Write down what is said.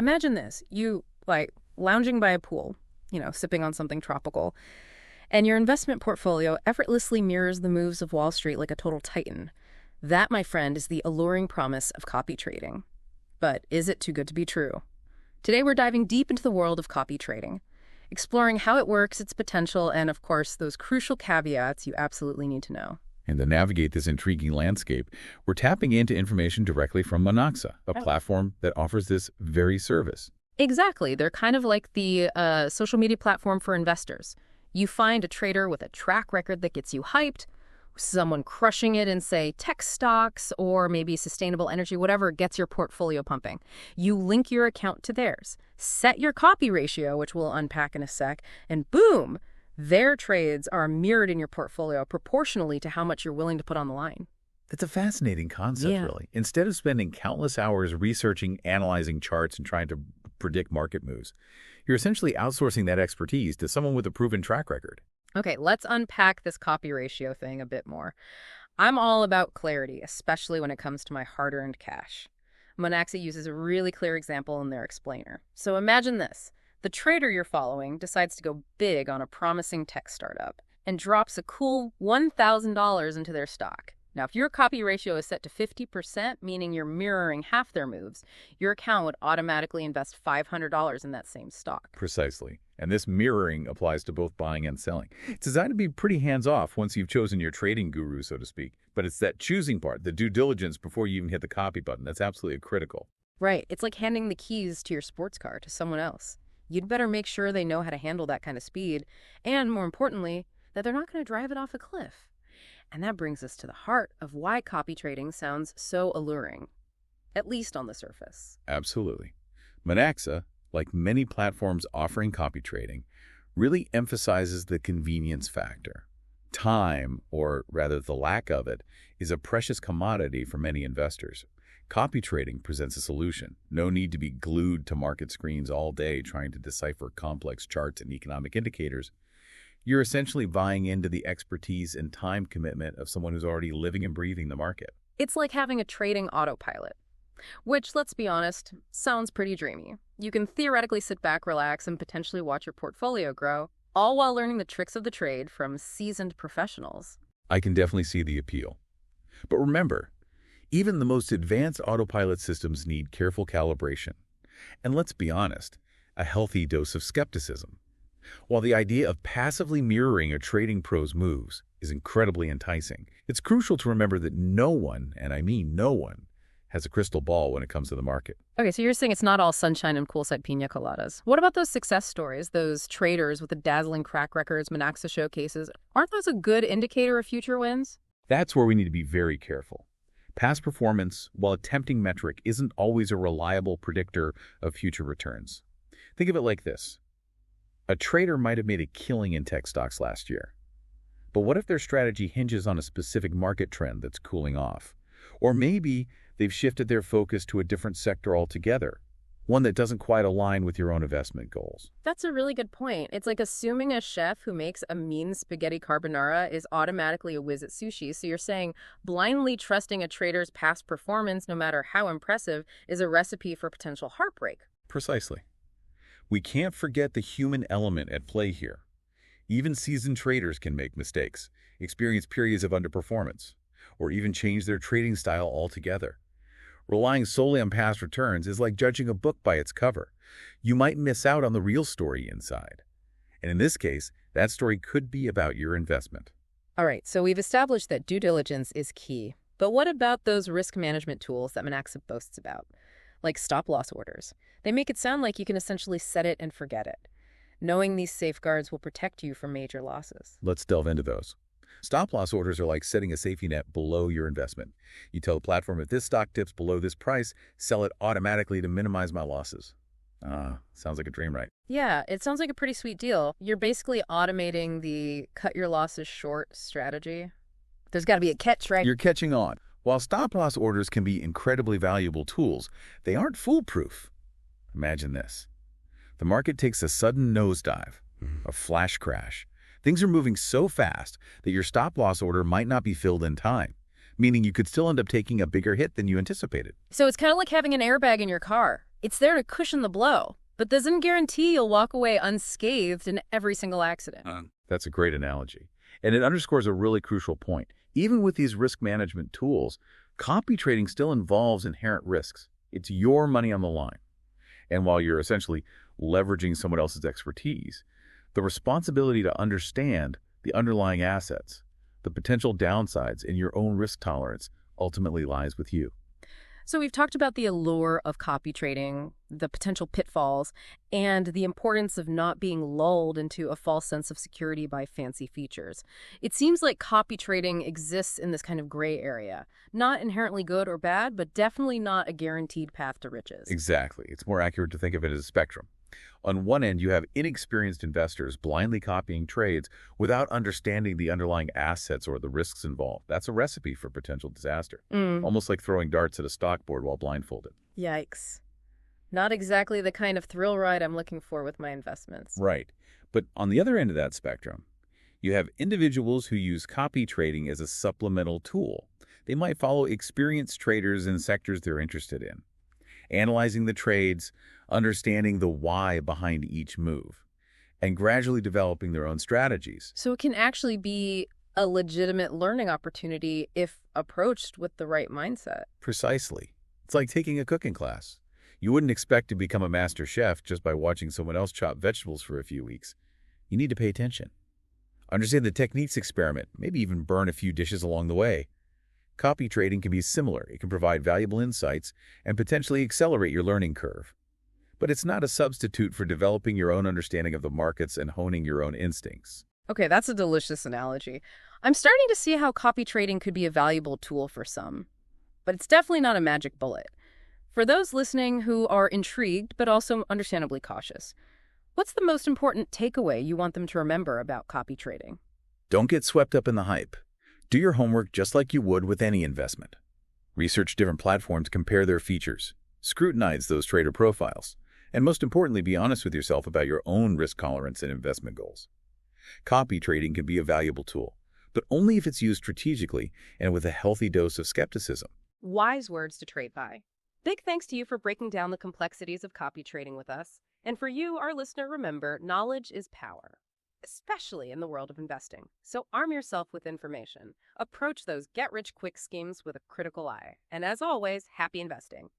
Imagine this. You, lounging by a pool, sipping on something tropical, and your investment portfolio effortlessly mirrors the moves of Wall Street like a total titan. That, my friend, is the alluring promise of copy trading. But is it too good to be true? Today we're diving deep into the world of copy trading, exploring how it works, its potential, and of course, those crucial caveats you absolutely need to know. And to navigate this intriguing landscape, we're tapping into information directly from Monaxa, a platform that offers this very service. Exactly. They're kind of like the social media platform for investors. You find a trader with a track record that gets you hyped, someone crushing it in, say, tech stocks or maybe sustainable energy, whatever gets your portfolio pumping. You link your account to theirs, set your copy ratio, which we'll unpack in a sec, and boom, their trades are mirrored in your portfolio proportionally to how much you're willing to put on the line. That's a fascinating concept, really. Instead of spending countless hours researching, analyzing charts, and trying to predict market moves, you're essentially outsourcing that expertise to someone with a proven track record. Okay, let's unpack this copy ratio thing a bit more. I'm all about clarity, especially when it comes to my hard-earned cash. Monaxa uses a really clear example in their explainer. So imagine this. The trader you're following decides to go big on a promising tech startup and drops a cool $1,000 into their stock. Now, if your copy ratio is set to 50%, meaning you're mirroring half their moves, your account would automatically invest $500 in that same stock. Precisely. And this mirroring applies to both buying and selling. It's designed to be pretty hands-off once you've chosen your trading guru, so to speak. But it's that choosing part, the due diligence before you even hit the copy button, that's absolutely critical. Right. It's like handing the keys to your sports car to someone else. You'd better make sure they know how to handle that kind of speed, and more importantly, that they're not going to drive it off a cliff. And that brings us to the heart of why copy trading sounds so alluring, at least on the surface. Absolutely. Monaxa, like many platforms offering copy trading, really emphasizes the convenience factor. Time, or rather the lack of it, is a precious commodity for many investors. Copy trading presents a solution. No need to be glued to market screens all day trying to decipher complex charts and economic indicators. You're essentially buying into the expertise and time commitment of someone who's already living and breathing the market. It's like having a trading autopilot, which, let's be honest, sounds pretty dreamy. You can theoretically sit back, relax, and potentially watch your portfolio grow, all while learning the tricks of the trade from seasoned professionals. I can definitely see the appeal. But remember, even the most advanced autopilot systems need careful calibration. And let's be honest, a healthy dose of skepticism. While the idea of passively mirroring a trading pro's moves is incredibly enticing, it's crucial to remember that no one, and I mean no one, has a crystal ball when it comes to the market. Okay, so you're saying it's not all sunshine and poolside pina coladas. What about those success stories, those traders with the dazzling track records Monaxa showcases? Aren't those a good indicator of future wins? That's where we need to be very careful. Past performance, while a tempting metric, isn't always a reliable predictor of future returns. Think of it like this. A trader might have made a killing in tech stocks last year. But what if their strategy hinges on a specific market trend that's cooling off? Or maybe they've shifted their focus to a different sector altogether, one that doesn't quite align with your own investment goals. That's a really good point. It's like assuming a chef who makes a mean spaghetti carbonara is automatically a whiz at sushi. So you're saying blindly trusting a trader's past performance, no matter how impressive, is a recipe for potential heartbreak. Precisely. We can't forget the human element at play here. Even seasoned traders can make mistakes, experience periods of underperformance, or even change their trading style altogether. Relying solely on past returns is like judging a book by its cover. You might miss out on the real story inside. And in this case, that story could be about your investment. All right, so we've established that due diligence is key. But what about those risk management tools that Monaxa boasts about? Like stop-loss orders. They make it sound like you can essentially set it and forget it. Knowing these safeguards will protect you from major losses. Let's delve into those. Stop-loss orders are like setting a safety net below your investment. You tell the platform, if this stock dips below this price, sell it automatically to minimize my losses. Sounds like a dream, right? Yeah, it sounds like a pretty sweet deal. You're basically automating the cut your losses short strategy. There's got to be a catch, right? You're catching on. While stop-loss orders can be incredibly valuable tools, they aren't foolproof. Imagine this. The market takes a sudden nosedive, a flash crash. Things are moving so fast that your stop-loss order might not be filled in time, meaning you could still end up taking a bigger hit than you anticipated. So it's kind of like having an airbag in your car. It's there to cushion the blow, but doesn't guarantee you'll walk away unscathed in every single accident. That's a great analogy. And it underscores a really crucial point. Even with these risk management tools, copy trading still involves inherent risks. It's your money on the line. And while you're essentially leveraging someone else's expertise, the responsibility to understand the underlying assets, the potential downsides, and your own risk tolerance ultimately lies with you. So we've talked about the allure of copy trading, the potential pitfalls, and the importance of not being lulled into a false sense of security by fancy features. It seems like copy trading exists in this kind of gray area. Not inherently good or bad, but definitely not a guaranteed path to riches. Exactly. It's more accurate to think of it as a spectrum. On one end, you have inexperienced investors blindly copying trades without understanding the underlying assets or the risks involved. That's a recipe for potential disaster. Almost like throwing darts at a stock board while blindfolded. Yikes. Not exactly the kind of thrill ride I'm looking for with my investments. Right. But on the other end of that spectrum, you have individuals who use copy trading as a supplemental tool. They might follow experienced traders in sectors they're interested in, analyzing the trades, understanding the why behind each move, and gradually developing their own strategies. So it can actually be a legitimate learning opportunity if approached with the right mindset. Precisely. It's like taking a cooking class. You wouldn't expect to become a master chef just by watching someone else chop vegetables for a few weeks. You need to pay attention. Understand the techniques, experiment, maybe even burn a few dishes along the way. Copy trading can be similar. It can provide valuable insights and potentially accelerate your learning curve. But it's not a substitute for developing your own understanding of the markets and honing your own instincts. Okay, that's a delicious analogy. I'm starting to see how copy trading could be a valuable tool for some, but it's definitely not a magic bullet. For those listening who are intrigued but also understandably cautious, what's the most important takeaway you want them to remember about copy trading? Don't get swept up in the hype. Do your homework just like you would with any investment. Research different platforms, compare their features, scrutinize those trader profiles, and most importantly, be honest with yourself about your own risk tolerance and investment goals. Copy trading can be a valuable tool, but only if it's used strategically and with a healthy dose of skepticism. Wise words to trade by. Big thanks to you for breaking down the complexities of copy trading with us. And for you, our listener, remember, knowledge is power, especially in the world of investing. So arm yourself with information. Approach those get-rich-quick schemes with a critical eye. And as always, happy investing.